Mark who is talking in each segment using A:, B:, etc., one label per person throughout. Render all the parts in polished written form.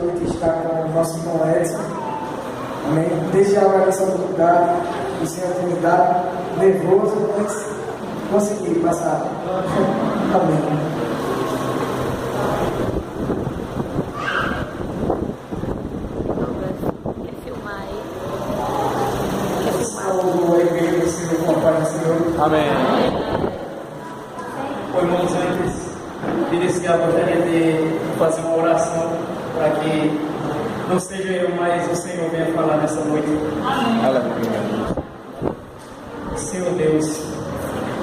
A: noite está com o nosso irmão Edson. Amém. Desde a agradeço a oportunidade, o Senhor tem me dado, nervoso, mas consegui passar. Amém.
B: Amém. Irmãos, antes de iniciar, gostaria de fazer uma oração para que não seja eu, mas o Senhor venha falar nessa noite. Aleluia. Senhor Deus,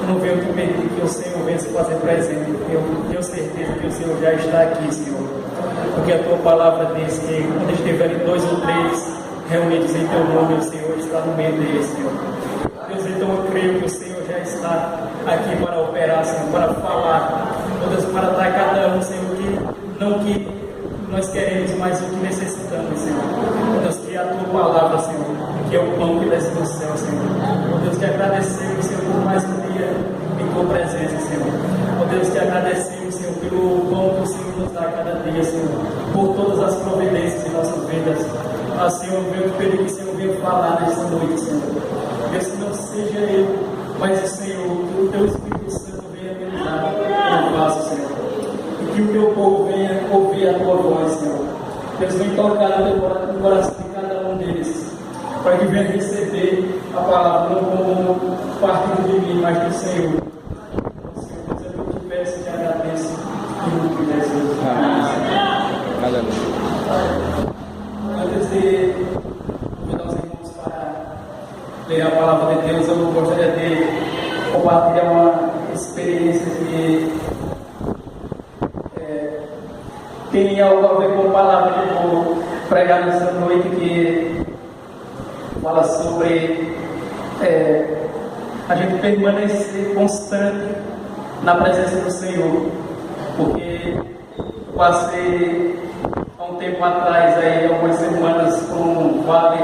B: eu não venho te pedir que o Senhor venha se fazer presente, porque eu tenho certeza que o Senhor já está aqui, Senhor. Porque a tua palavra diz que quando estiverem 2 ou 3 reunidos em teu nome, o Senhor está no meio deles, Senhor. Deus, então eu creio que o Senhor já está aqui para operar, Senhor, para falar, Deus, para dar cada um, Senhor, não que nós queremos, mas o que necessitamos, Senhor. Deus, que a tua palavra, Senhor, que é o pão que desce do céu, Senhor. Deus, que agradecemos, Senhor, por mais um dia em tua presença, Senhor. Deus, que agradecemos, Senhor, pelo pão que o Senhor nos dá cada dia, Senhor, por todas as providências de nossas vidas. Senhor, eu venho te pedir que o Senhor venha falar nesta noite, Senhor. Deus, que não seja eu, mas o Senhor, que o teu Espírito Santo venha meditar no vaso, Senhor. E que o teu povo venha ouvir a tua voz, Senhor. Deus, vem tocar no coração de cada um deles, para que venha receber a palavra, não como partindo de mim, mas do Senhor. Senhor, Deus, eu te peço e te agradeço. Em nome de Jesus. Amém. Aleluia. Antes de convidar os irmãos para ler a palavra de Deus, eu gostaria de compartilhar uma experiência que tem algo a ver com a palavra que eu vou pregar nessa noite, que fala sobre a gente permanecer constante na presença do Senhor, porque eu passei há um tempo atrás, aí, algumas semanas, por um vale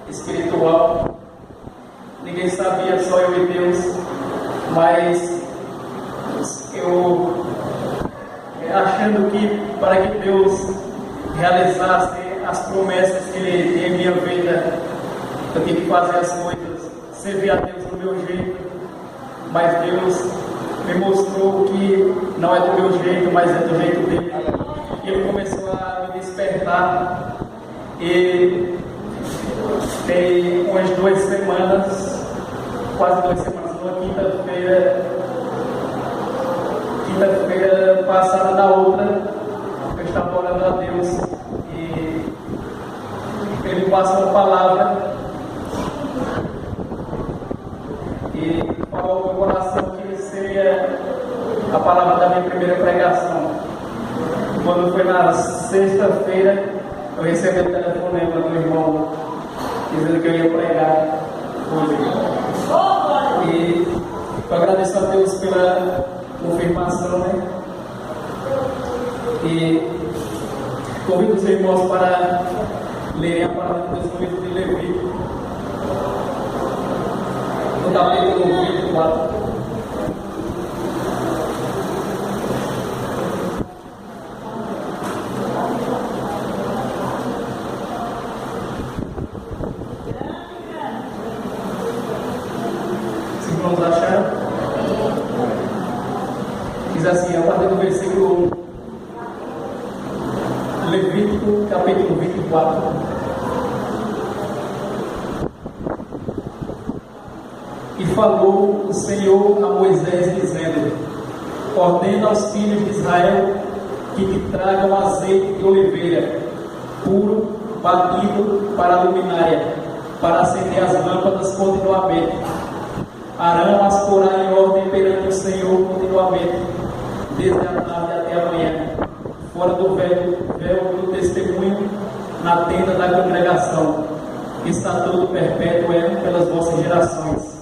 B: espiritual. Ninguém sabia, só eu e Deus, mas eu achando que para que Deus realizasse as promessas que Ele tem em minha vida, eu tinha que fazer as coisas, servir a Deus do meu jeito, mas Deus me mostrou que não é do meu jeito, mas é do jeito dele. E Ele começou a me despertar, e tem umas 2 semanas, quase 2 semanas, numa quinta-feira passada da outra, eu estava orando a Deus e Ele me passou uma palavra e falou ao meu coração que seria a palavra da minha primeira pregação. Quando foi na sexta-feira, eu recebi o telefonema do irmão dizendo que eu ia pregar hoje. E eu agradeço a Deus pela confirmação, né? E convido os irmãos para lerem a palavra de Deus no livro de Levítico, no capítulo 24. Os irmãos acharam? Diz assim, a partir do versículo 1, Levítico, capítulo 24. E falou o Senhor a Moisés, dizendo: ordena aos filhos de Israel que te tragam azeite de oliveira, puro, batido para a luminária, para acender as lâmpadas continuamente. Arão as porá em ordem perante o Senhor continuamente, desde a tarde até a manhã, fora do véu do testemunho, na tenda da congregação. Estatuto perpétuo é pelas vossas gerações.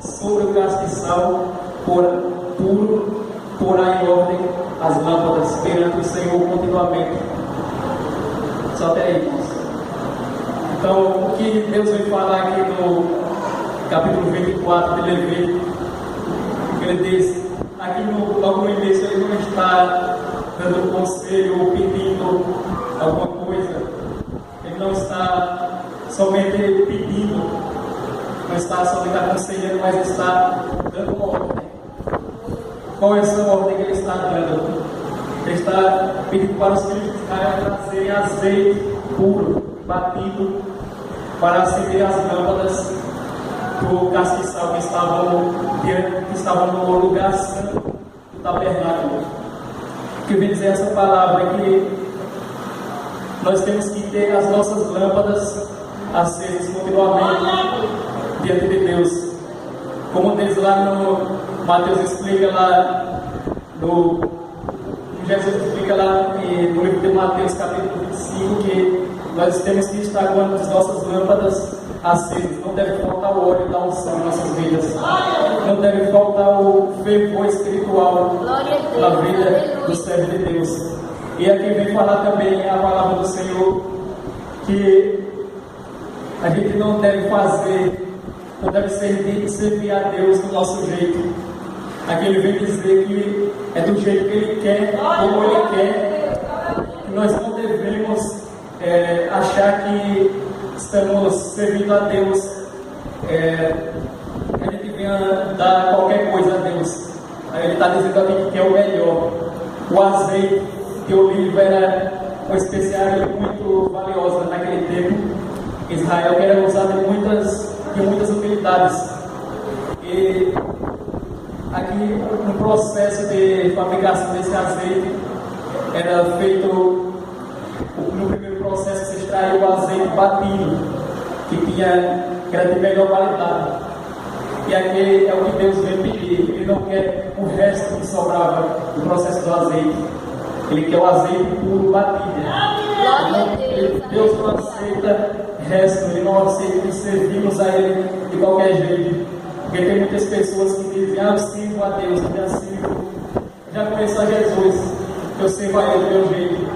B: Sobre o castiçal puro porá em ordem as lâmpadas perante o Senhor continuamente. Só até aí, irmãos. Então, o que Deus vem falar aqui no capítulo 24 de Levítico, ele diz, aqui logo no início, ele não está dando conselho ou pedindo alguma coisa não está somente aconselhando, mas está dando uma ordem. Qual é essa ordem que ele está dando? Ele está pedindo para os filhos de Israel trazerem azeite puro, batido, para acender as lâmpadas do castiçal que estavam no lugar santo do tabernáculo. O que vem dizer essa palavra é que nós temos que ter as nossas lâmpadas acesas continuamente diante de Deus. Como diz lá no Mateus explica lá Jesus explica lá no livro de Mateus capítulo 25 que nós temos que estar com as nossas lâmpadas acesas. Não deve faltar o óleo da unção em nossas vidas. Não deve faltar o fervor espiritual na vida do servo de Deus. E aqui vem falar também a palavra do Senhor que a gente não deve servir a Deus do nosso jeito. Aqui ele vem dizer que é do jeito que ele quer, como ele quer. Nós não devemos achar que estamos servindo a Deus, que a gente venha dar qualquer coisa a Deus. Aí ele está dizendo aqui que é o melhor. O azeite que o oliva era uma especiaria muito valiosa naquele tempo. Israel era usado em muitas utilidades. E aqui no processo de fabricação desse azeite era feito, no primeiro processo se extraiu o azeite batido, que era de melhor qualidade. E aqui é o que Deus vem pedir. Ele não quer o resto que sobrava do processo do azeite. Ele quer o azeite puro batido. Deus não aceita resto, Ele não aceita que servimos a Ele de qualquer jeito. Porque tem muitas pessoas que dizem: eu sirvo a Deus, já conheço a Jesus, eu sirvo a Ele do meu jeito.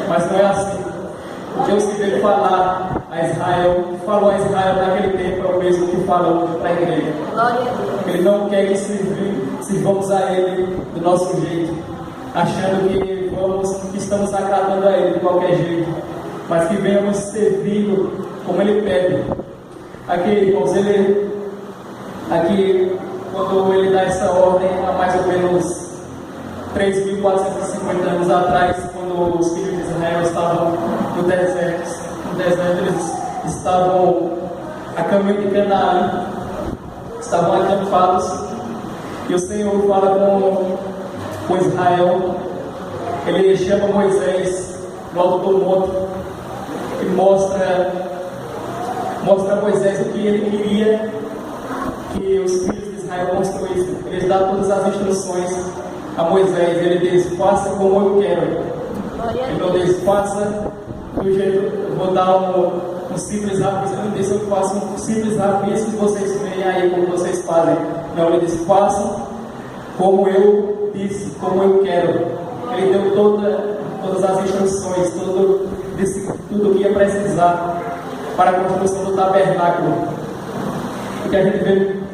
B: Mas não é assim. O Deus que veio falar a Israel, que falou a Israel naquele tempo, é o mesmo que fala hoje para a igreja. Ele não quer que sirvamos a Ele do nosso jeito, achando que estamos agradando a Ele de qualquer jeito, mas que venhamos servindo como Ele pede. Aqui, irmãos, quando Ele dá essa ordem, há mais ou menos 3.450 anos atrás, quando os filhos de Israel estavam no deserto, eles estavam a caminho de Canaã, estavam acampados, e o Senhor fala com Israel. Ele chama Moisés no alto do monte e mostra a Moisés o que ele queria que os filhos de Israel construíssem. Ele dá todas as instruções a Moisés. Ele diz: faça como eu quero. Ele não diz: faça do jeito, vou dar um simples rabisco. Ele não diz: eu faço um simples rabisco e vocês veem aí como vocês fazem. Não, ele diz: façam como eu disse, como eu quero. Ele deu todas as instruções, tudo o que ia precisar para a construção do tabernáculo. O que a gente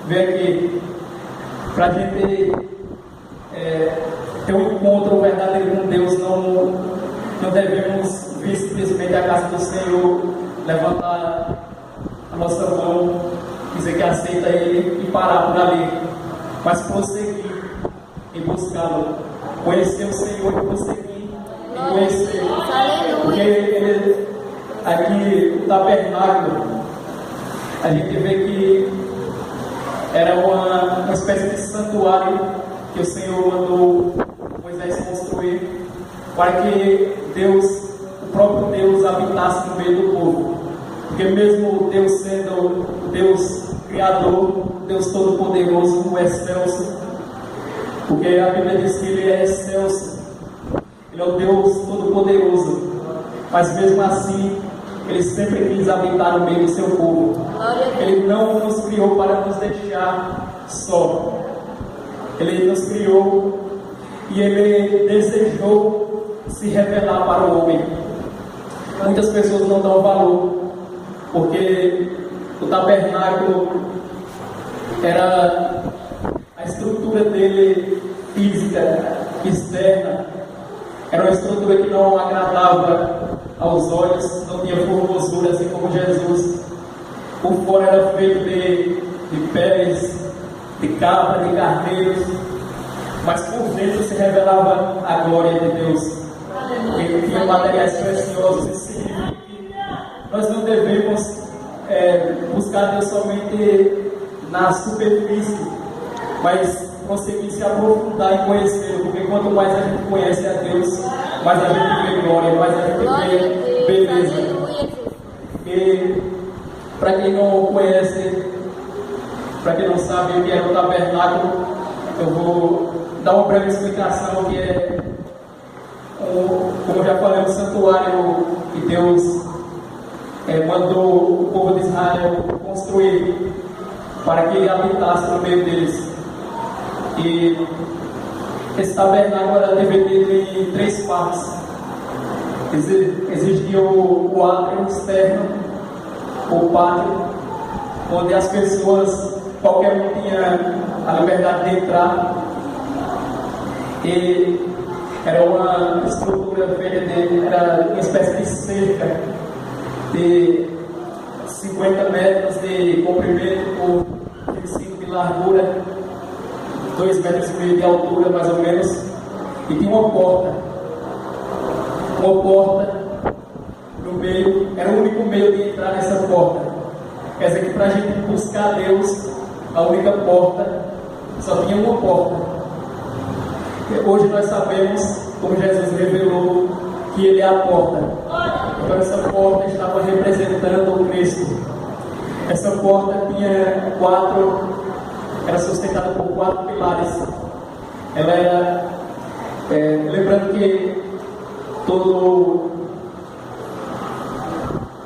B: vê aqui, para a gente ter um encontro verdadeiro com Deus, não devemos vir simplesmente à casa do Senhor, levantar a nossa mão, dizer que aceita Ele e parar por ali, mas prosseguir em buscá-lo. Conhecer o Senhor e prosseguir em conhecer. Porque aqui o tabernáculo, a gente vê que era uma espécie de santuário que o Senhor mandou Moisés construir para que o próprio Deus habitasse no meio do povo. Porque mesmo Deus sendo o Deus Criador, Deus Todo-Poderoso, o excelso, porque a Bíblia diz que Ele é excelso, Ele é o Deus Todo-Poderoso, mas mesmo assim Ele sempre quis habitar no meio do seu povo. Ele não nos criou para nos deixar só. Ele nos criou e Ele desejou se revelar para o homem. Muitas pessoas não dão valor, porque o tabernáculo era a estrutura dele física, externa, era uma estrutura que não agradava aos olhos, não tinha formosura assim como Jesus. Por fora era feito de peles, de cabra, de carneiros, mas por dentro se revelava a glória de Deus. Ele tinha materiais preciosos. Isso significa que nós não devemos buscar Deus somente na superfície, mas conseguir se aprofundar e conhecê-lo, porque quanto mais a gente conhece a Deus, mais a gente vê glória, mais a gente vê beleza. E para quem não conhece, para quem não sabe o que é o tabernáculo, eu vou dar uma breve explicação que é, como eu já falei, um santuário que Deus mandou o povo de Israel construir para que ele habitasse no meio deles. E esse tabernáculo era dividido em 3 partes. Existia o átrio externo, o pátio, onde as pessoas, qualquer um tinha a liberdade de entrar. E era uma estrutura feita era uma espécie de cerca de 50 metros de comprimento por 25 de largura, 2,5 metros de altura mais ou menos, e tinha uma porta no meio, era o único meio de entrar nessa porta. Quer dizer que para a gente buscar Deus, a única porta, só tinha uma porta. E hoje nós sabemos, como Jesus revelou, que Ele é a porta. Então essa porta estava representando o Cristo. Essa porta tinha era sustentada por 4 pilares. Ela era, lembrando que todo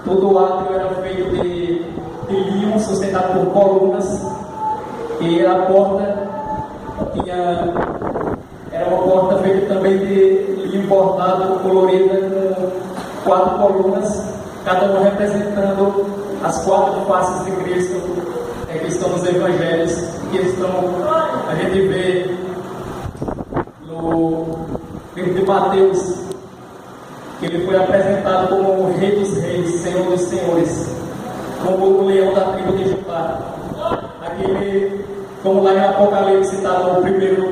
B: o átrio era feito de linho, sustentado por colunas, e a porta era uma porta feita também de linho bordado, colorida, com 4 colunas, cada uma representando as 4 faces de Cristo, que estão nos evangelhos, que a gente vê no livro de Mateus, que ele foi apresentado como o Rei dos Reis, Senhor dos Senhores, como o leão da tribo de Judá. Como lá em Apocalipse está o primeiro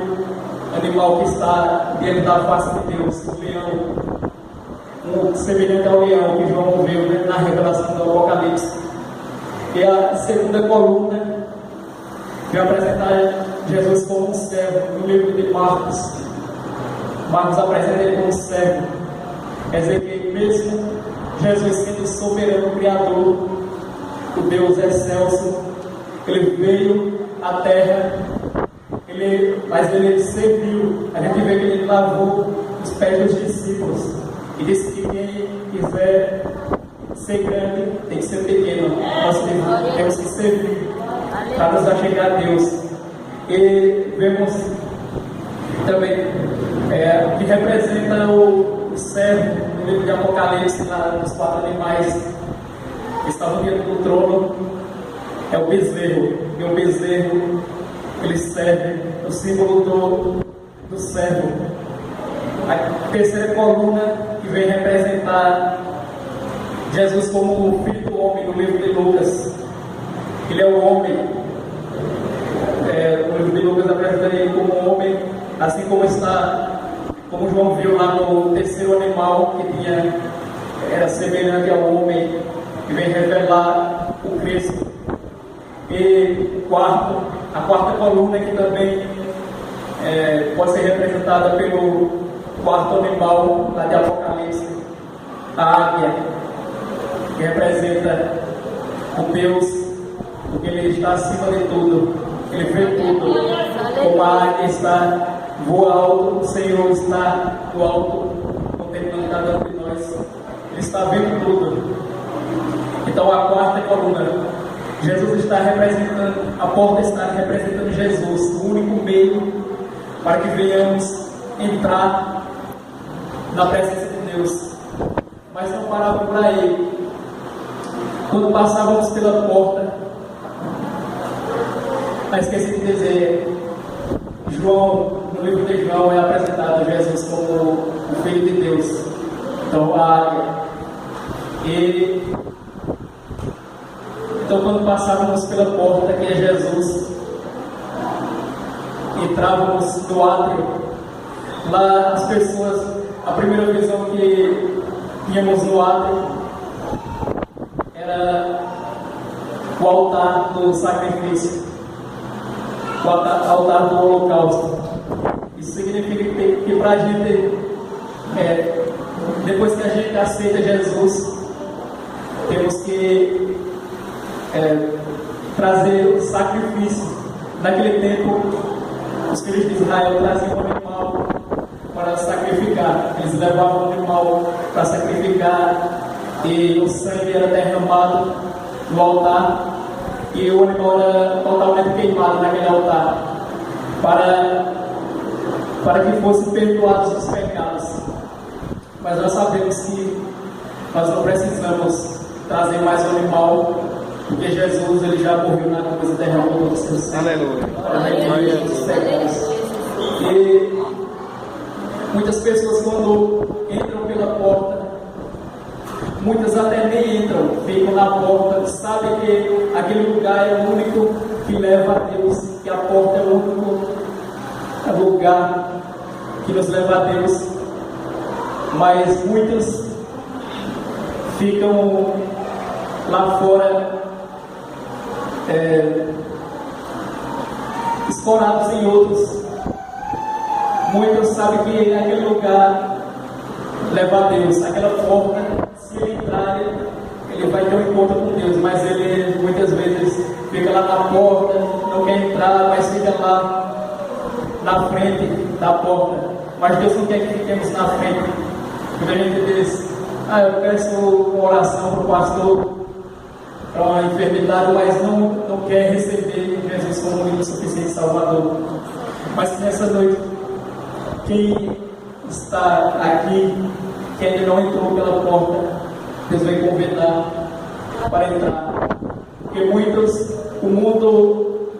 B: animal que está diante da face de Deus, o leão, semelhante ao leão que João viu na revelação do Apocalipse. E a segunda coluna vai apresentar Jesus como um servo. No livro de Marcos apresenta ele como um servo. Quer dizer que mesmo Jesus sendo soberano Criador, o Deus excelso, Ele veio à terra, mas Ele serviu. A gente vê que Ele lavou os pés dos discípulos e disse que quem quiser ser grande tem que ser pequeno. Nós temos que servir para nos achegar a Deus. E vemos também que representa o servo no livro de Apocalipse, dos 4 animais que estavam diante do trono. É o bezerro, e o bezerro ele serve, o símbolo do servo. A terceira coluna que vem representar Jesus como o Filho do Homem no livro de Lucas. Ele é o homem. O livro de Lucas apresenta ele como homem, assim como João viu lá no terceiro animal que era semelhante ao homem, que vem revelar o Cristo. E a quarta coluna, que também pode ser representada pelo 4º animal lá de Apocalipse, a águia, que representa o Deus, porque Ele está acima de tudo, Ele vê tudo. Como a águia está voa alto, o Senhor está no alto, contemplando cada um de nós. Ele está vendo tudo. Então a 4ª coluna, Jesus está representando, a porta está representando Jesus, o único meio para que venhamos entrar na presença de Deus. Mas não parava por aí. Quando passávamos pela porta, esqueci de dizer, no livro de João é apresentado Jesus como o Filho de Deus. Então, quando quando passávamos pela porta, que é Jesus, entrávamos no átrio. Lá as pessoas, a primeira visão que tínhamos no átrio era o altar do sacrifício, o altar do holocausto. Isso significa que para a gente, depois que a gente aceita Jesus, temos que trazer o sacrifício. Naquele tempo, os filhos de Israel traziam um animal para sacrificar. Eles levavam um animal para sacrificar e o sangue era derramado no altar e o animal era totalmente queimado naquele altar para que fossem perdoados os pecados. Mas nós sabemos que nós não precisamos trazer mais um animal, porque Jesus ele já morreu na cruz e derramou todo o seu sangue.
C: Aleluia.
B: E muitas pessoas, quando entram pela porta, muitas até nem entram, ficam na porta, sabem que aquele lugar é o único que leva a Deus, que a porta é o único lugar que nos leva a Deus. Mas muitos ficam lá fora, escorados em outros. Muitos sabem que aquele lugar leva a Deus, aquela porta, se ele entrar, ele vai ter um encontro com Deus, mas ele muitas vezes fica lá na porta, não quer entrar, mas fica lá na frente da porta. Mas Deus não quer que fiquemos na frente. Quando a gente diz, eu peço uma oração para o pastor, para uma enfermidade, mas não quer receber Jesus como único suficiente Salvador. Mas nessa noite, quem está aqui, que ainda não entrou pela porta, Deus vai convidar para entrar. Porque muitos, o mundo,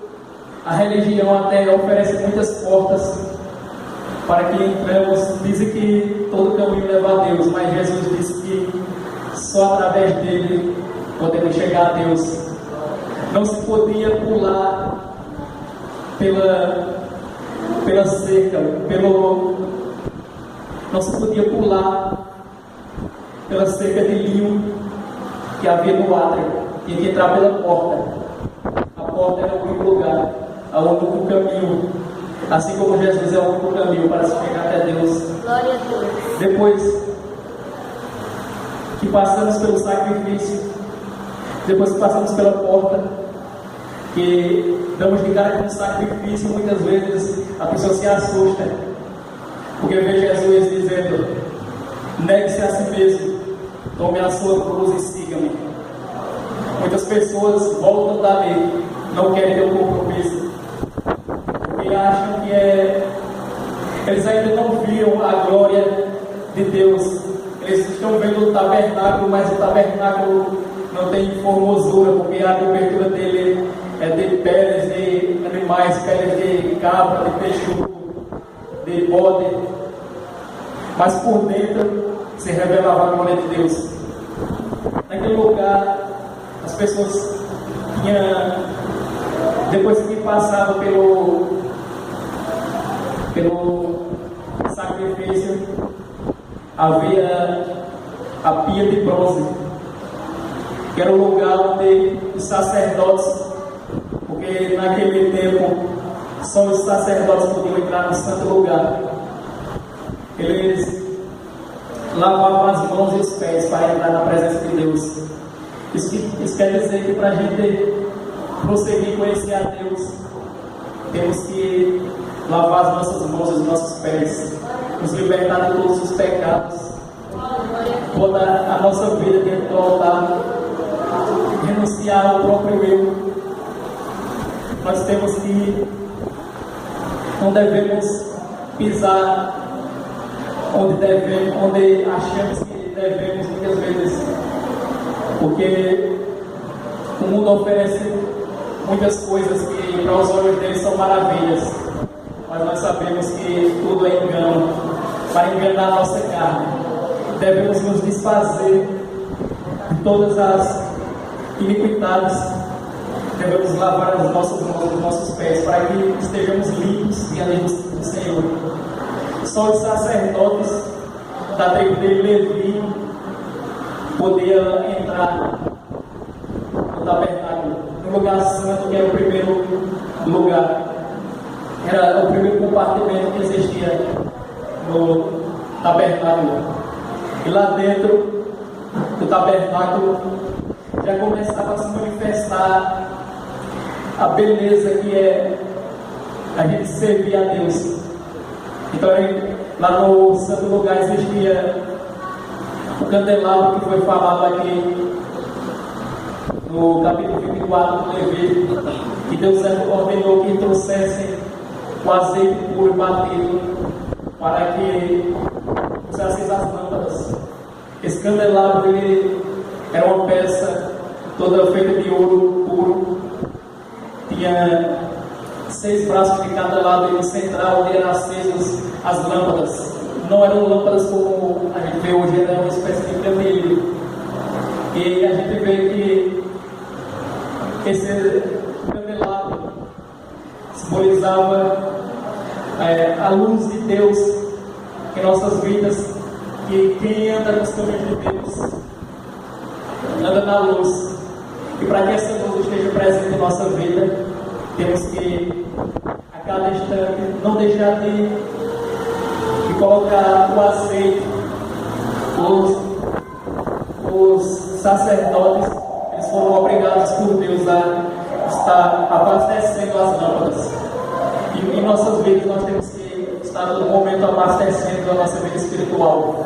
B: a religião até oferece muitas portas para que entremos. Dizem que todo caminho leva a Deus, mas Jesus disse que só através dele podemos chegar a Deus. Não se podia pular pela cerca, não se podia pular pela cerca de linho que havia no átrio. Tinha que entrar pela porta. A porta era o único lugar, o único caminho. Assim como Jesus é o único caminho para se chegar até Deus.
D: Glória a Deus.
B: Depois que passamos pelo sacrifício, depois que passamos pela porta, que damos de cara com o sacrifício, muitas vezes a pessoa se assusta, porque vê Jesus dizendo: negue-se a si mesmo, tome a sua cruz e siga-me. Muitas pessoas voltam dali, não querem ter um compromisso, porque acham que eles ainda não viram a glória de Deus. Eles estão vendo o tabernáculo, mas o tabernáculo não tem formosura, porque a cobertura dele é de peles de animais, peles de cabra, de peixudo, de bode. Mas por dentro se revelava a glória de Deus. Naquele lugar, as pessoas tinham, depois que passavam pelo sacrifício, havia a pia de bronze, que era o lugar onde os sacerdotes, porque naquele tempo só os sacerdotes podiam entrar no santo lugar. Eles lavavam as mãos e os pés para entrar na presença de Deus. Isso quer dizer que para a gente prosseguir conhecer a Deus, temos que lavar as nossas mãos e os nossos pés, nos libertar de todos os pecados, botar a nossa vida dentro do altar, renunciar ao próprio eu. Nós temos que, não devemos pisar onde achamos que devemos muitas vezes, porque o mundo oferece muitas coisas que para os olhos deles são maravilhas, mas nós sabemos que tudo é engano, para enganar a nossa carne. Devemos nos desfazer de todas as iniquidades devemos lavar as nossas mãos, os nossos pés, para que estejamos limpos e alegres do Senhor. Só os sacerdotes da tribo de Levi podiam entrar no tabernáculo, no lugar santo, que era o primeiro lugar, era o primeiro compartimento que existia no tabernáculo. E lá dentro do tabernáculo já começava a se manifestar a beleza que é a gente servir a Deus. Então, lá no santo lugar existia o candelabro que foi falado aqui no capítulo 24 do Levítico, que Deus ordenou que trouxessem o azeite puro e batido para que usassem as lâmpadas. Esse candelabro era uma peça toda feita de ouro puro, tinha 6 braços de cada lado, e no central onde eram acesas as lâmpadas. Não eram lâmpadas como a gente vê hoje, era uma espécie de candeeiro. E a gente vê que esse candelabro simbolizava a luz de Deus em nossas vidas, que quem anda nos caminhos de Deus anda na luz. E para que essa luz esteja presente em nossa vida, temos que a cada instante não deixar de colocar o azeite. Os sacerdotes, eles foram obrigados por Deus a estar abastecendo as lâmpadas. E em nossas vidas nós temos que estar no momento abastecendo a nossa vida espiritual,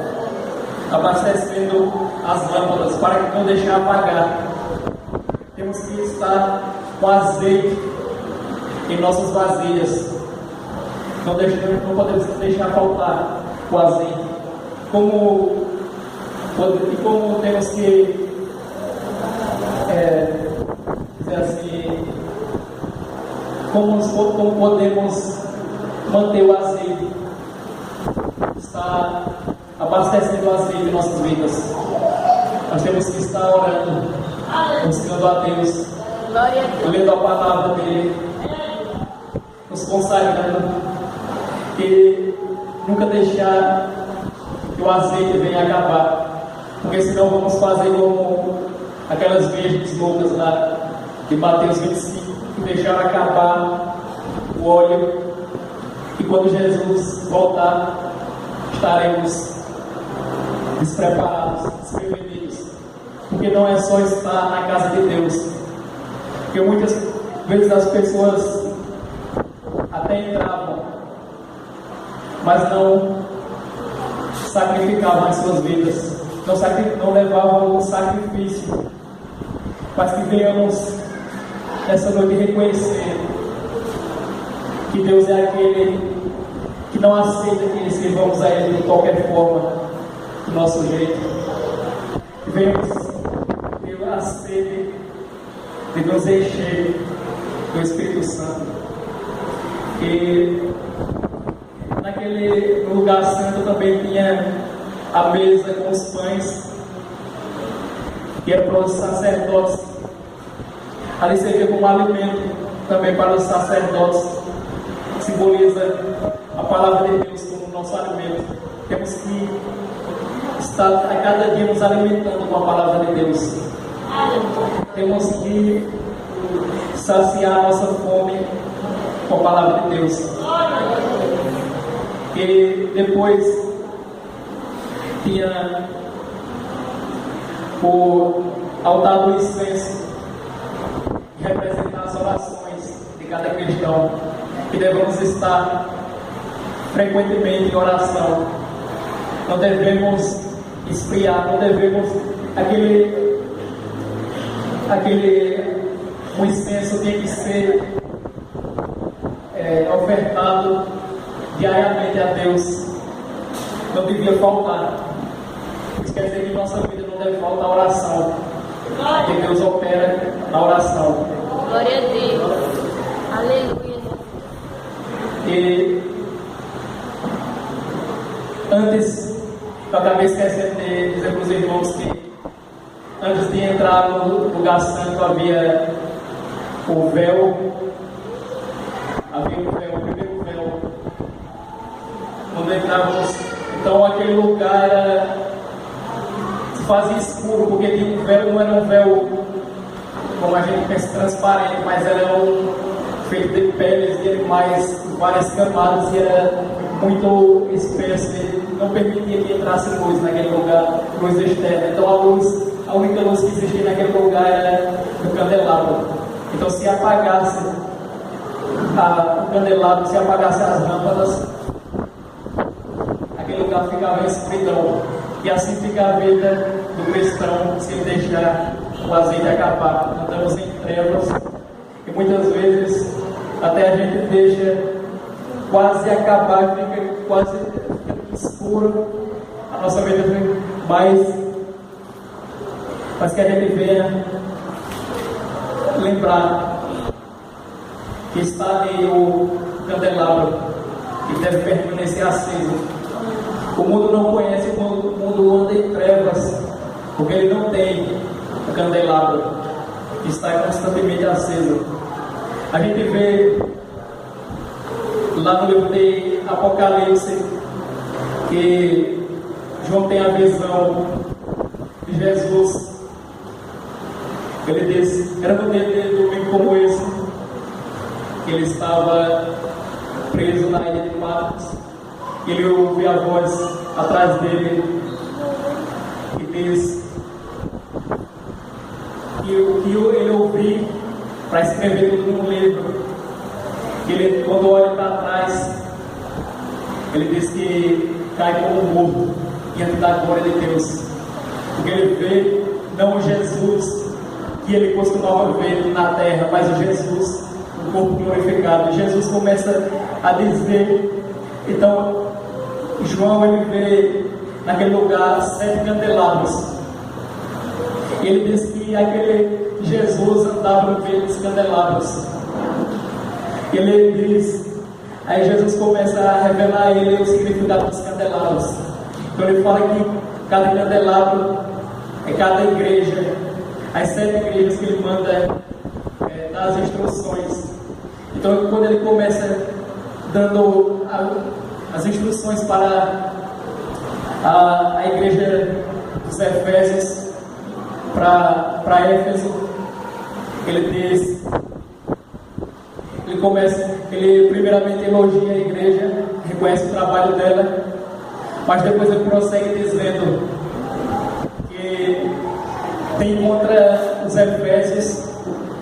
B: abastecendo as lâmpadas para não deixar apagar. Temos que estar com azeite em nossas vasilhas. Não podemos deixar faltar o azeite. Como temos que dizer assim, como podemos manter o azeite, estar abastecendo o azeite em nossas vidas? Nós temos que estar orando, buscando a Deus, lendo a palavra dele, nos consagrando, e nunca deixar que o azeite venha acabar, porque senão vamos fazer como aquelas virgens loucas lá de Mateus 25, que deixaram acabar o óleo, e quando Jesus voltar, estaremos despreparados, desprevenidos, porque não é só estar na casa de Deus, porque muitas vezes as pessoas até entravam, mas não sacrificavam as suas vidas, não levavam o sacrifício. Mas que venhamos nessa noite reconhecer que Deus é aquele que não aceita que sirvamos a Ele de qualquer forma, do nosso jeito. Que venhamos ter a sede de nos encher do Espírito Santo. E naquele lugar santo também tinha a mesa com os pães, que era para os sacerdotes. Ali servia como alimento também para os sacerdotes, simboliza a palavra de Deus como nosso alimento. Temos que estar a cada dia nos alimentando com a palavra de Deus. Temos que saciar a nossa fome com a palavra de Deus. E depois tinha o altar do incenso, que representa as orações de cada cristão, que devemos estar frequentemente em oração. Não devemos esfriar, não devemos o incenso tem que ser ofertado diariamente a Deus, não devia faltar. Isso quer dizer que em nossa vida não deve faltar oração, porque Deus opera na oração.
C: Glória a Deus. Aleluia.
B: E antes, eu acabei esquecendo de dizer para os irmãos que antes de entrar no lugar santo havia o véu, havia um véu, o primeiro véu, quando entrávamos, então aquele lugar se fazia escuro, porque tinha um véu, não era um véu como a gente pensa transparente, mas era feito de peles de animais, várias camadas, e era muito espesso, não permitia que entrasse luz naquele lugar, luz externa. Então a única luz que existia naquele lugar era o candelabro. Então se apagasse o candelabro, se apagasse as lâmpadas, aquele lugar ficava em escuridão. E assim fica a vida do cristão se ele deixar o azeite acabar. Andamos em trevas e muitas vezes até a gente deixa quase acabar, fica quase escuro a nossa vida, mas que a gente venha lembrar que está ali o candelabro que deve permanecer aceso. O mundo não conhece, o mundo anda em trevas, porque ele não tem o candelabro que está constantemente aceso. A gente vê lá no livro de Apocalipse que João tem a visão de Jesus. Ele diz, era no dia de domingo como esse, que ele estava preso na ilha de Patmos. Ele ouve a voz atrás dele e diz que o que ele ouviu para escrever tudo num livro. Ele, quando olha para trás, ele diz que cai como morto diante da glória de Deus, porque ele vê não o Jesus que ele costumava ver na terra, mas o Jesus, o corpo glorificado. E Jesus começa a dizer, então João ele vê naquele lugar 7 candelabros, e ele diz que aquele Jesus andava no meio dos candelabros. Ele diz, aí Jesus começa a revelar a ele o significado dos candelabros. Então ele fala que cada candelabro é cada igreja, as 7 igrejas que ele manda dar as instruções. Então quando ele começa dando as instruções para a igreja dos Efésios, para Éfeso, ele primeiramente elogia a igreja, reconhece o trabalho dela, mas depois ele prossegue dizendo que tem contra os Efésios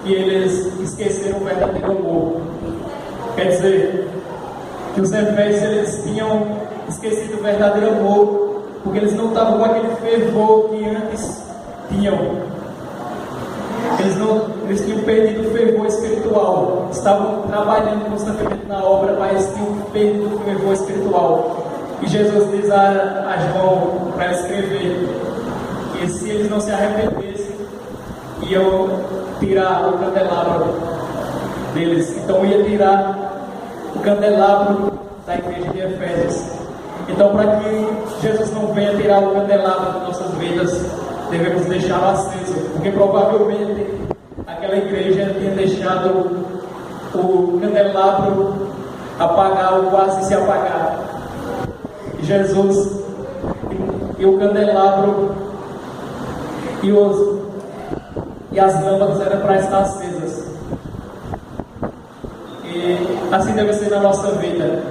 B: que eles esqueceram o verdadeiro amor. Quer dizer, que os Efésios eles tinham esquecido o verdadeiro amor, porque eles não estavam com aquele fervor que antes tinham. Eles tinham perdido o fervor espiritual, estavam trabalhando constantemente na obra, mas tinham perdido o fervor espiritual. E Jesus diz a João para escrever que se eles não se arrependessem, iam tirar o candelabro deles. Então ia tirar o candelabro da igreja de Efésios. Então, para que Jesus não venha tirar o candelabro das nossas vidas, devemos deixá-lo aceso, porque provavelmente aquela igreja tinha deixado o candelabro apagar ou quase se apagar. E Jesus e o candelabro e as lâmpadas eram para estar acesas. E assim deve ser na nossa vida,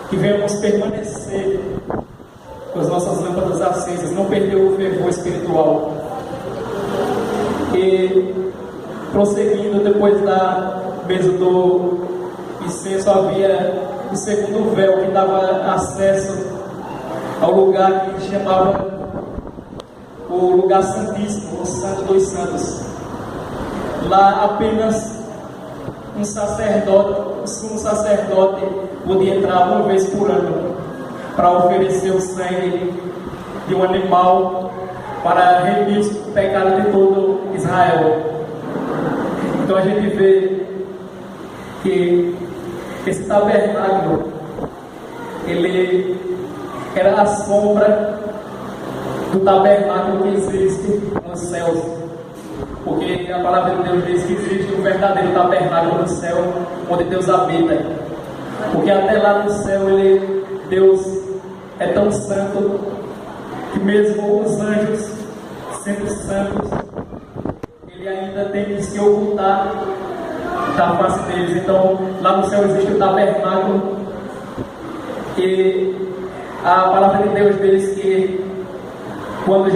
B: que venhamos permanecer com as nossas lâmpadas acesas, não perder o fervor espiritual. E prosseguindo, depois da mesa do incenso, havia o segundo véu que dava acesso ao lugar que chamava o lugar santíssimo, o Santo dos Santos. Lá apenas um sacerdote, o sumo sacerdote, podia entrar uma vez por ano para oferecer o sangue de um animal para remir o pecado de todo Israel. Então a gente vê que esse tabernáculo ele era a sombra do tabernáculo que existe nos céus. Porque a palavra de Deus diz que existe um verdadeiro tabernáculo no céu, onde Deus habita. Porque até lá no céu, Deus é tão santo, que mesmo os anjos, sendo santos, Ele ainda tem que se ocultar da face deles. Então, lá no céu existe o tabernáculo. E a palavra de Deus diz que quando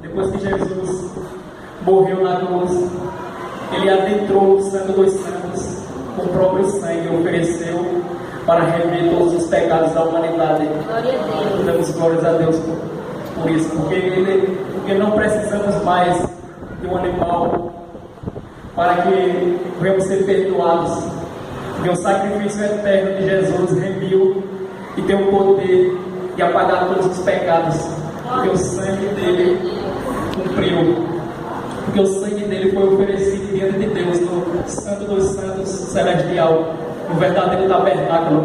B: depois que Jesus morreu na cruz, Ele adentrou o Santo dos Santos com o próprio sangue e ofereceu para remir todos os pecados da humanidade.
C: Glória a Deus.
B: Damos glórias a Deus por isso, porque não precisamos mais de um animal para que venhamos ser perdoados. Porque o sacrifício eterno de Jesus remiu e tem o poder de apagar todos os pecados. Porque o sangue dele cumpriu. Porque o sangue dele foi oferecido diante de Deus no Santo dos Santos Celestial, no verdadeiro tabernáculo.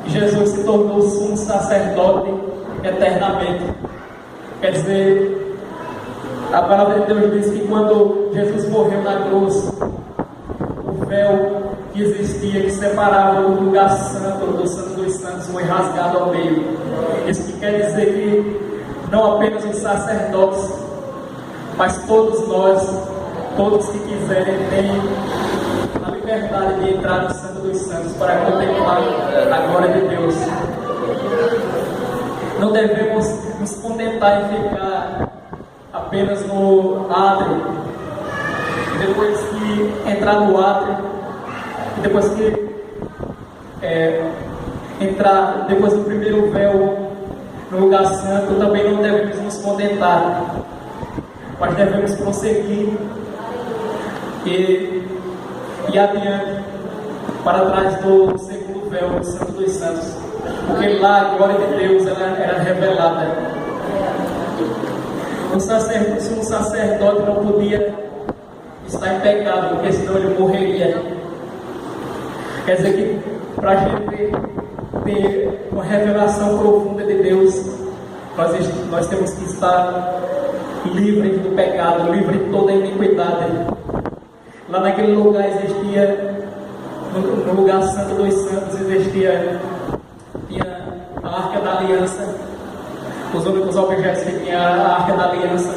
B: E Jesus se tornou sumo sacerdote eternamente. Quer dizer, a palavra de Deus diz que quando Jesus morreu na cruz, o véu que existia, que separava o lugar santo do Santo dos Santos, foi rasgado ao meio. Isso que quer dizer que não apenas os sacerdotes, mas todos nós, todos que quiserem, têm a liberdade de entrar no Santo dos Santos para contemplar a glória de Deus. Não devemos nos contentar em ficar apenas no átrio. Depois que entrar no átrio, depois que entrar, depois do primeiro véu no lugar santo, também não devemos nos contentar, mas devemos prosseguir e adiante para trás do segundo véu, do Santo dos Santos, porque lá a glória de Deus era revelada. O sacerdote não podia estar em pecado, porque senão ele morreria. Quer dizer que para a gente ter uma revelação profunda de Deus, nós temos que estar livres do pecado, livres de toda a iniquidade. Lá naquele lugar existia, no lugar santo dos santos, tinha a Arca da Aliança. Os únicos objetos que tinha a Arca da Aliança,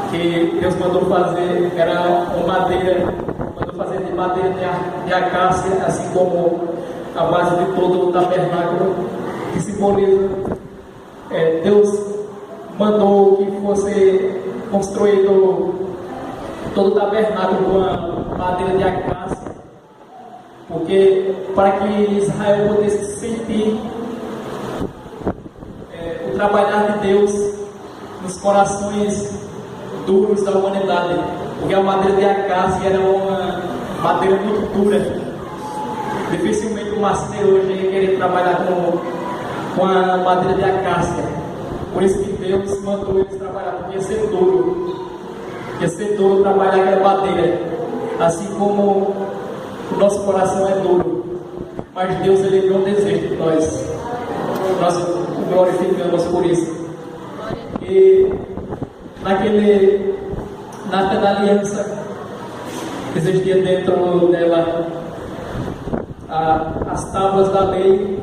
B: que Deus mandou fazer, era uma madeira, mandou fazer de madeira de acácia, assim como a base de todo o tabernáculo, que simboliza, Deus mandou que fosse construído todo o tabernáculo com a madeira de acácia, porque para que Israel pudesse sentir o trabalhar de Deus nos corações duros da humanidade, porque a madeira de acácia era uma madeira muito dura. Dificilmente o marceneiro hoje ia querer trabalhar com a madeira de acácia. Por isso que Deus mandou eles trabalhar, porque ia ser duro. Ia ser duro trabalhar aquela madeira, assim como o nosso coração é duro. Mas Deus, Ele não deseja de nós. Nós o glorificamos por isso. E na Arca da Aliança existia dentro dela as tábuas da lei,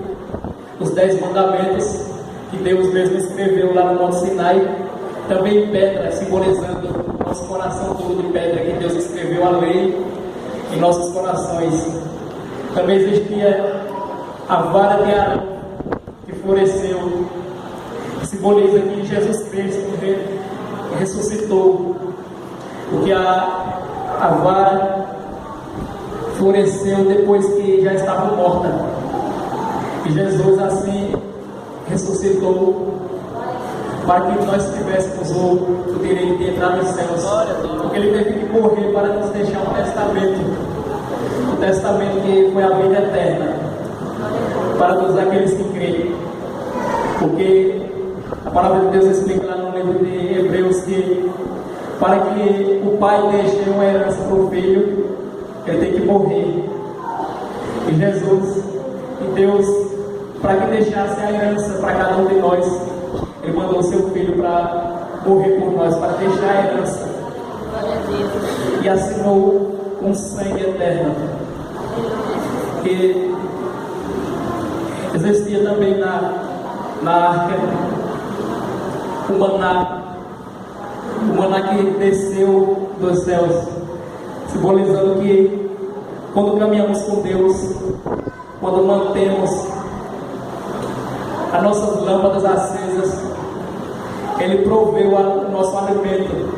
B: os 10 mandamentos que Deus mesmo escreveu lá no Monte Sinai, também em pedra, simbolizando nosso coração todo de pedra, que Deus escreveu a lei em nossos corações. Também existia a vara de Arão, que floresceu, que simboliza que Jesus Cristo ressuscitou, porque a vara floresceu depois que já estava morta, e Jesus assim ressuscitou para que nós tivéssemos o direito de entrar nos céus, porque Ele teve que morrer para nos deixar um testamento que foi a vida eterna para todos aqueles que creem. Porque a palavra de Deus explica lá no livro de Hebreus que para que o pai deixe uma herança para o filho, ele tem que morrer. E Jesus, e Deus, para que deixasse a herança para cada um de nós, Ele mandou o seu filho para morrer por nós, para deixar a herança. E assinou um sangue eterno. Que existia também na arca o maná que desceu dos céus, simbolizando que quando caminhamos com Deus, quando mantemos as nossas lâmpadas acesas, Ele proveu o nosso alimento.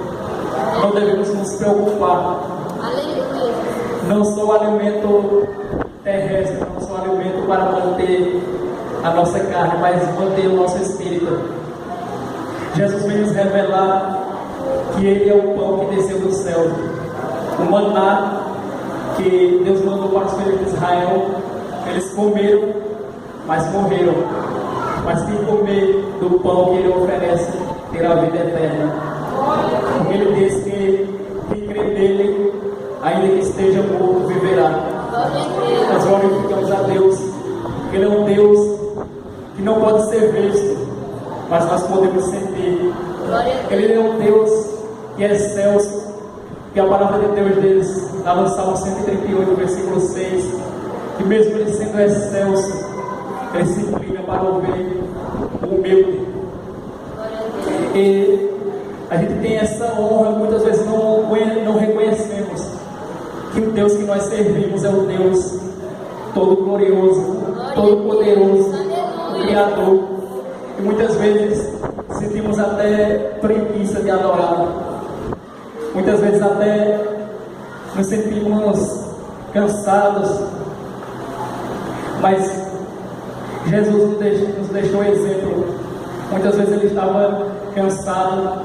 B: Não devemos nos preocupar.
C: Aleluia.
B: Não só o alimento terrestre, não só o alimento para manter a nossa carne, mas manter o nosso espírito. Jesus veio nos revelar que Ele é o pão que desceu do céu. O maná que Deus mandou para os filhos de Israel. Eles comeram, mas morreram. Mas quem comer do pão que Ele oferece terá a vida eterna. Porque Ele diz que quem crê nele, ainda que esteja morto, viverá. Nós glorificamos a Deus, porque Ele é um Deus que não pode ser visto, mas nós podemos sentir. Ele é um Deus que é excelso, que a palavra de Deus diz, lá no Salmo 138, versículo 6, que mesmo Ele sendo excelso, Ele se inclina para ouvir o humilde. E a gente tem essa honra, muitas vezes não reconhecemos que o Deus que nós servimos é o Deus todo-glorioso, todo-poderoso, o Criador. E muitas vezes sentimos até preguiça de adorá-lo. Muitas vezes até nos sentimos cansados. Mas Jesus nos deixou exemplo. Muitas vezes Ele estava cansado,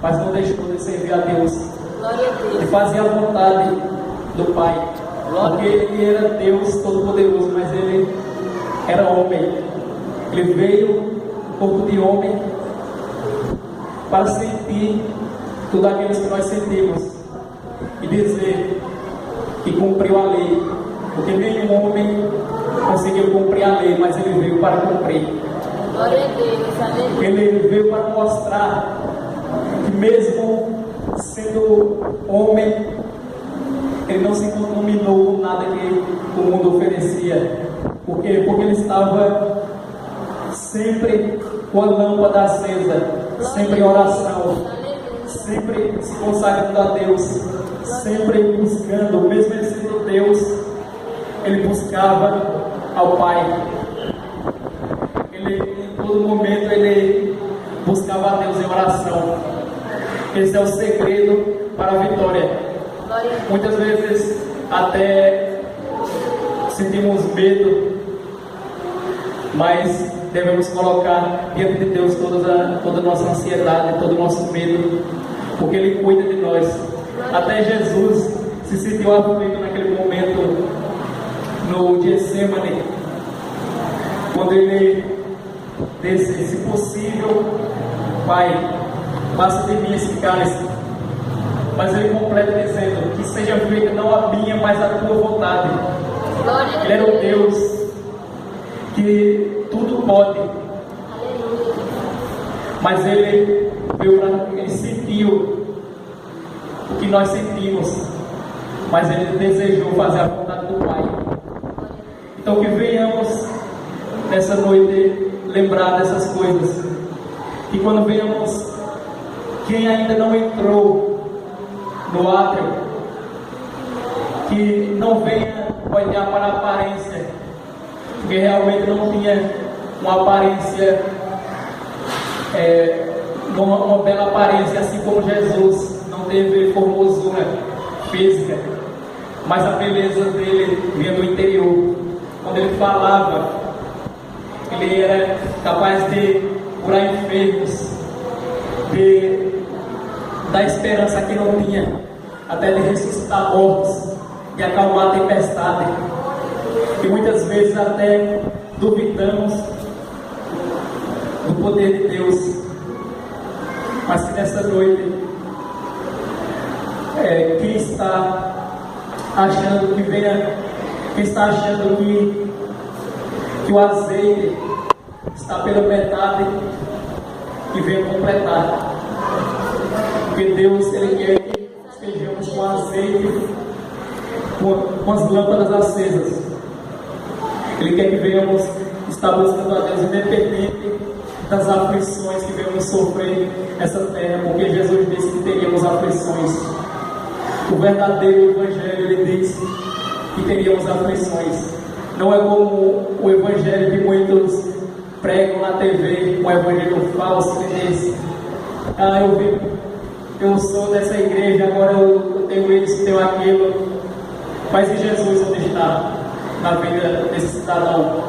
B: mas não deixou de servir a Deus. Ele fazia a vontade do Pai. Porque Ele era Deus Todo-Poderoso, mas Ele era homem. Ele veio no corpo de homem para sentir tudo aquilo que nós sentimos e dizer que cumpriu a lei. Porque nenhum homem conseguiu cumprir a lei, mas Ele veio para cumprir. Ele veio para mostrar que mesmo sendo homem, Ele não se contaminou com nada que o mundo oferecia. Por quê? Porque Ele estava sempre com a lâmpada acesa, sempre em oração, sempre se consagrando a Deus, sempre buscando, mesmo Ele sendo Deus, Ele buscava ao Pai. Em todo momento Ele buscava a Deus em oração. Esse é o segredo para a vitória. Muitas vezes até sentimos medo, mas devemos colocar diante de Deus toda a nossa ansiedade, todo o nosso medo, porque Ele cuida de nós. Até Jesus se sentiu aflito naquele momento no Getsemane, quando Ele disse: se possível, Pai, passa de mim esse cálice. Mas Ele completa dizendo: que seja feita não a minha, mas a tua vontade. Ele era o Deus que tudo pode. Mas Ele veio para, Ele sentiu o que nós sentimos, mas Ele desejou fazer a vontade do Pai. Então que venhamos nessa noite lembrar dessas coisas, e quando venhamos, quem ainda não entrou no átrio, que não venha olhar para a aparência, porque realmente não tinha uma aparência, uma bela aparência, assim como Jesus não teve formosura física, mas a beleza dele vinha do interior. Quando ele falava, ele era capaz de curar enfermos, de dar esperança a quem não tinha, até de ressuscitar mortos, de acalmar a tempestade. E muitas vezes até duvidamos do poder de Deus. Mas que nessa noite, quem está achando que o azeite está pela metade, que venha completar. Porque Deus, Ele quer que estejamos com azeite, com as lâmpadas acesas. Ele quer que venhamos estar buscando a Deus independente das aflições que venhamos sofrer nessa terra, porque Jesus disse que teríamos aflições. O verdadeiro Evangelho, ele diz que teríamos aflições. Não é como o Evangelho que muitos pregam na TV, um Evangelho falso, que diz: eu sou dessa igreja, agora eu tenho isso, tenho aquilo. Mas e Jesus onde está na vida desse cidadão?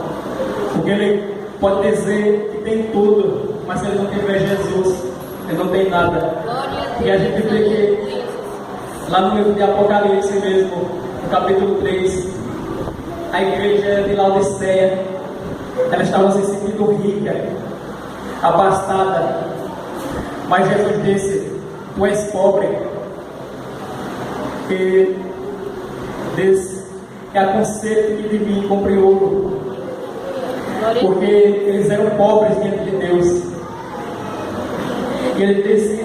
B: Porque ele pode dizer que tem tudo, mas se ele não tiver Jesus, ele não tem nada. E a gente vê que lá no livro de Apocalipse mesmo, no capítulo 3, a igreja de Laodiceia, ela estava se sentindo rica, abastada, mas Jesus disse: tu és pobre. E diz que aconselho que de mim compre ouro, porque eles eram pobres diante de Deus. E ele disse: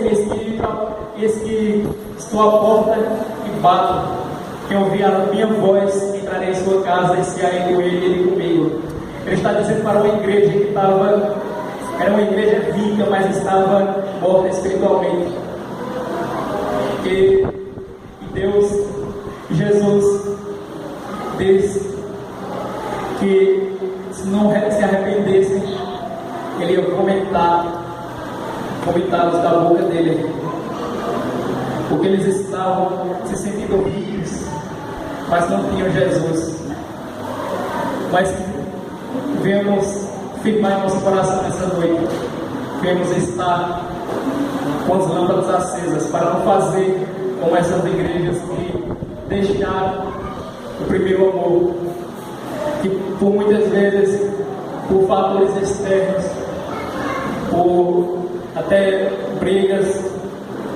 B: eis que estou à porta e bato. Quem ouvir a minha voz, entrarei em sua casa e cearei com ele e ele comigo. Ele está dizendo para uma igreja que era uma igreja rica, mas estava morta espiritualmente. E Deus, Jesus, diz que se não se arrependessem, ele ia vomitá-los da boca dele, porque eles estavam se sentindo ricos, mas não tinham Jesus. Mas viemos firmar em nosso coração nessa noite, viemos estar com as lâmpadas acesas, para não fazer como essas igrejas que deixaram o primeiro amor, que por muitas vezes, por fatores externos, por até brigas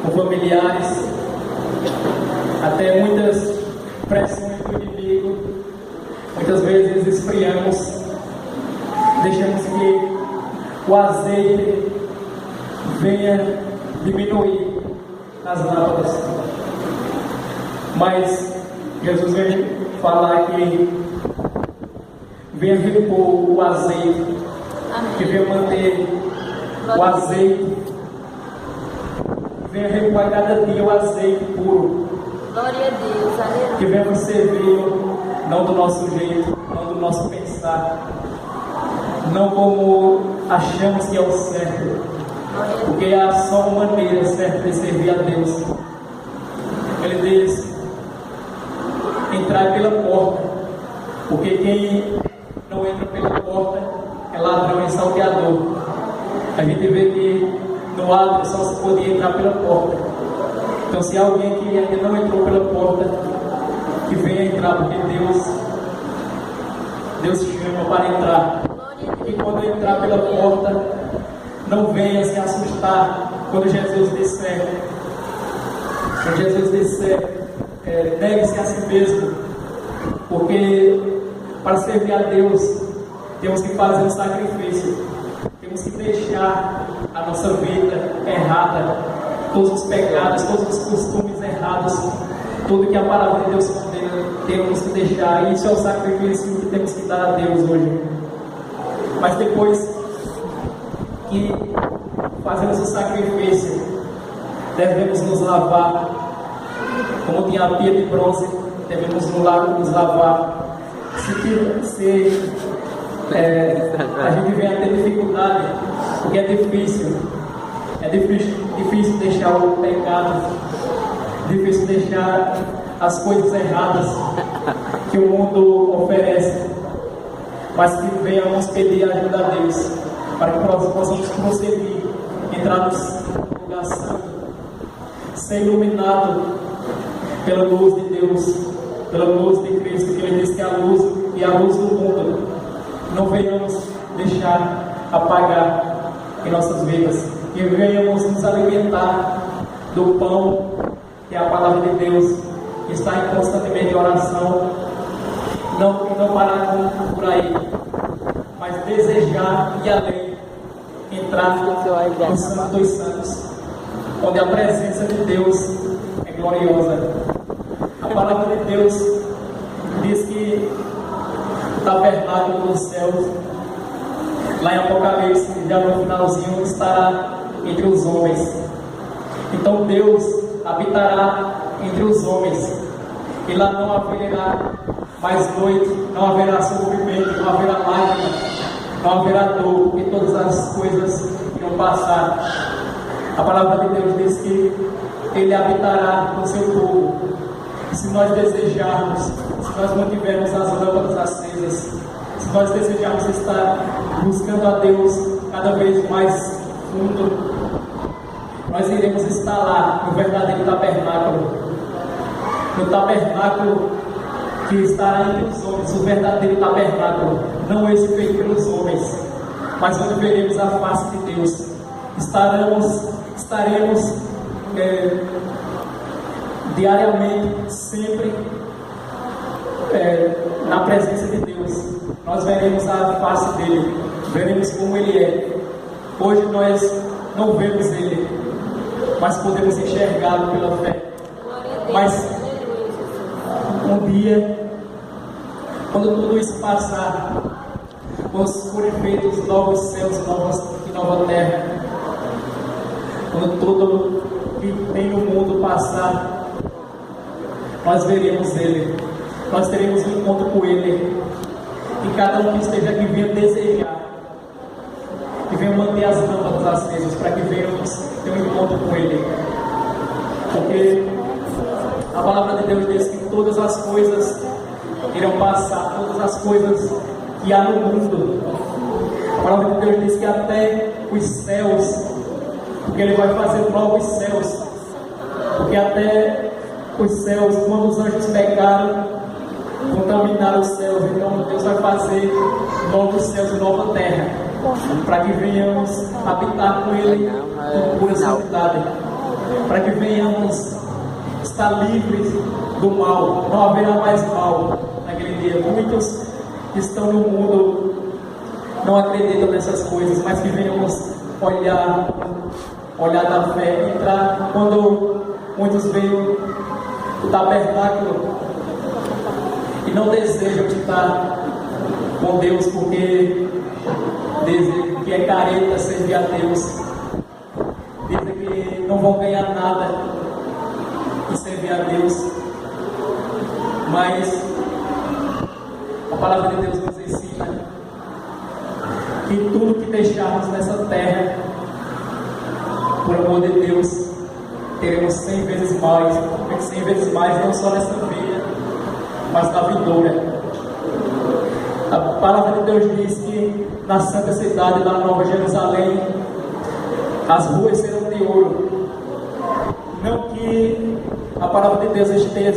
B: com familiares, até muitas pressões do inimigo, muitas vezes esfriamos, deixamos que o azeite venha diminuir nas lâmpadas. Mas Jesus vem falar que venha repor o azeite, que venha manter o azeite, venha repor a cada dia o azeite puro.
C: Glória a Deus, aleluia.
B: Que venhamos servir não do nosso jeito, não do nosso pensar, não como achamos que é o certo, porque há só uma maneira certa de servir a Deus. Ele diz: entrar pela porta, porque quem não entra pela porta é ladrão e salteador. A gente vê que no átrio só se podia entrar pela porta. Então, se há alguém que ainda não entrou pela porta, que venha entrar, porque Deus chama para entrar. E quando entrar pela porta, não venha se assustar quando Jesus disser, negue-se a si mesmo, porque para servir a Deus temos que fazer um sacrifício, temos que deixar a nossa vida errada, todos os pecados, todos os costumes errados, tudo que a palavra de Deus condena, temos que deixar. Isso é o sacrifício que temos que dar a Deus hoje. Mas depois que fazemos o sacrifício, devemos nos lavar, como tinha a pia de bronze, devemos nos lavar. A gente vem a ter dificuldade, porque é difícil deixar o pecado, difícil deixar as coisas erradas que o mundo oferece, mas que venhamos pedir a ajuda a Deus, para que nós possamos prosseguir, entrar no lugar santo, ser iluminado pela luz de Deus, pela luz de Cristo, que Ele diz que é a luz e a luz do mundo. Não venhamos deixar apagar em nossas vidas, que venhamos nos alimentar do pão, que é a palavra de Deus, que está em constantemente oração, não parar por aí, mas desejar e além, entrar no Santo dos Santos, onde a presença de Deus é gloriosa. A palavra de Deus diz que o tabernáculo dos céus, lá em Apocalipse, já no finalzinho, estará entre os homens. Então Deus habitará entre os homens, e lá não haverá mais noite, não haverá sofrimento, não haverá lágrima, não haverá dor, porque todas as coisas irão passar. A palavra de Deus diz que Ele habitará no seu povo. E se nós desejarmos, se nós mantivermos as lâmpadas acesas, se nós desejarmos estar buscando a Deus cada vez mais fundo, nós iremos estar lá no verdadeiro tabernáculo, no tabernáculo que estará entre os homens, o verdadeiro tabernáculo, não esse feito pelos homens, mas onde veremos a face de Deus. Estaremos diariamente, sempre na presença de Deus. Nós veremos a face dele, veremos como ele é. Hoje nós não vemos ele, mas podemos enxergá-lo pela fé. Mas um dia, quando tudo isso passar, quando forem feitos novos céus e nova terra, quando tudo que tem no mundo passar, nós veremos ele, nós teremos um encontro com ele. E cada um que esteja aqui venha desejar, que venha manter as lâmpadas acesas, para que venhamos ter um encontro com ele. Porque a palavra de Deus diz que todas as coisas irão passar, todas as coisas que há no mundo. A palavra de Deus diz que até os céus, porque Ele vai fazer novos céus, porque até os céus, quando os anjos pecaram, contaminaram os céus, então Deus vai fazer novos céus e nova terra, para que venhamos habitar com Ele com pura santidade, para que venhamos estar livres do mal, não haverá mais mal naquele dia. Muitos que estão no mundo não acreditam nessas coisas, mas que venhamos olhar da fé, entrar. Quando muitos veem o tabernáculo e não desejam estar com Deus, porque dizem que é careta servir a Deus, dizem que não vão ganhar nada em servir a Deus, mas a palavra de Deus nos ensina que tudo que deixarmos nessa terra, por amor de Deus, teremos 100 vezes mais, não só nessa vida, mas na vindoura. A palavra de Deus diz que na santa cidade, na Nova Jerusalém, as ruas serão de ouro. Não que a palavra de Deus esteja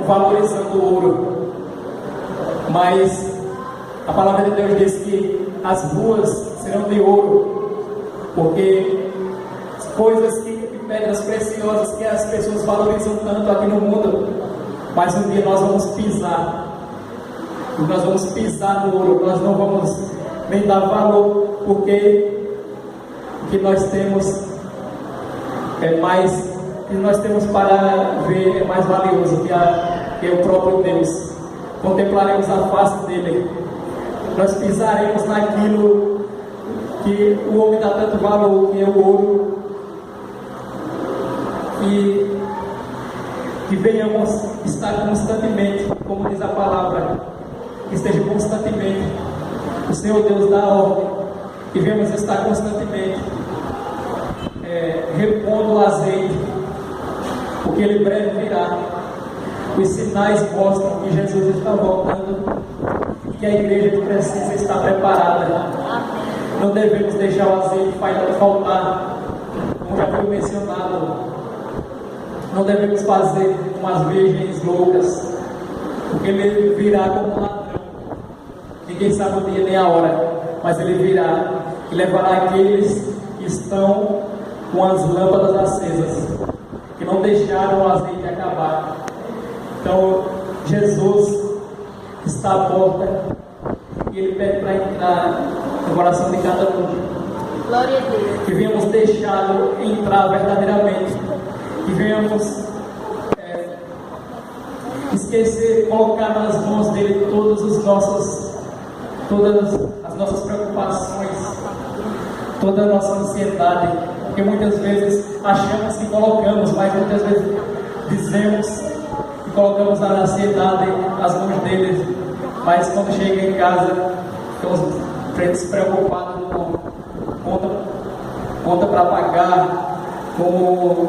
B: valorizando o ouro, mas a palavra de Deus diz que as ruas serão de ouro, porque coisas pedras preciosas que as pessoas valorizam tanto aqui no mundo, mas um dia nós vamos pisar no ouro, nós não vamos nem dar valor, porque o que nós temos para ver é mais valioso que o próprio Deus. Contemplaremos a face dele, nós pisaremos naquilo que o homem dá tanto valor, que é o ouro, e que venhamos estar constantemente, como diz a palavra, que esteja constantemente, o Senhor Deus dá ordem, e venhamos estar constantemente repondo o azeite, porque Ele breve virá. Os sinais mostram que Jesus está voltando e que a igreja precisa estar preparada. Não devemos deixar o azeite faltar, como já foi mencionado. Não devemos fazer umas virgens loucas, porque Ele virá como um ladrão. Ninguém sabe o dia nem a hora, mas Ele virá e levará aqueles que estão com as lâmpadas acesas, que não deixaram o azeite acabar. Então, Jesus está à porta e Ele pede para entrar no coração de cada um.
C: Glória a Deus.
B: Que venhamos deixá-lo entrar verdadeiramente. Que venhamos esquecer, colocar nas mãos dele todas as nossas preocupações, toda a nossa ansiedade. Porque muitas vezes achamos que colocamos, mas muitas vezes dizemos que colocamos a ansiedade nas mãos dele. Mas quando chega em casa, ficamos preocupados com conta para pagar, com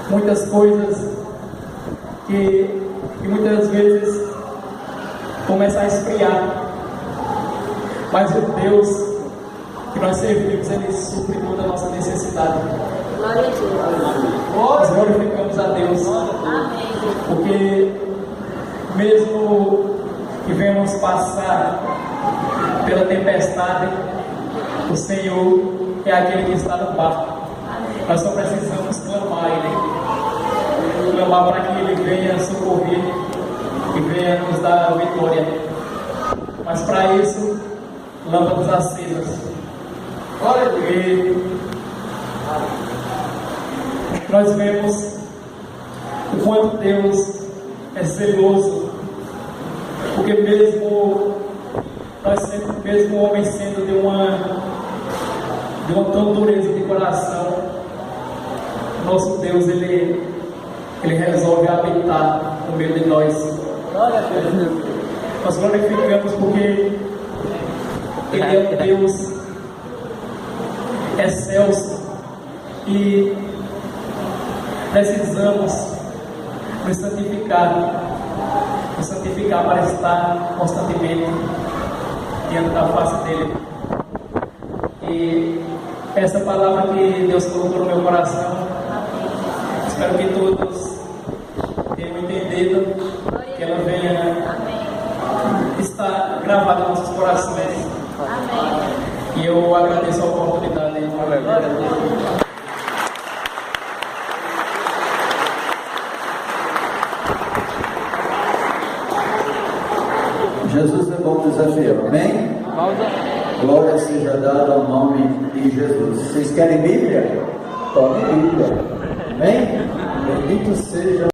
B: muitas coisas que muitas vezes começa a esfriar. Mas o Deus que nós servimos, Ele supre toda a nossa necessidade.
C: Glória a Deus.
B: Nós glorificamos a Deus.
C: Amém.
B: Porque mesmo que venhamos passar pela tempestade, o Senhor é aquele que está no barco. Nós só precisamos clamar a Ele. Clamar para que Ele venha socorrer e venha nos dar a vitória. Mas para isso, lâmpadas acesas. Olha, nós vemos o quanto Deus é zeloso, porque mesmo o homem sendo de uma tão dureza de coração, nosso Deus ele resolve habitar no meio de nós. Nós glorificamos porque Ele é um Deus excelso e precisamos nos santificar para estar constantemente diante da face dele. E essa palavra que Deus colocou no meu coração, espero que todos tenham entendido, que ela venha estar gravada nos nossos corações.
C: Amém.
B: E eu agradeço a oportunidade.
D: Jesus é bom desafio, amém? Glória seja dada ao nome de Jesus. Vocês querem Bíblia? Tome Bíblia, amém? Bendito seja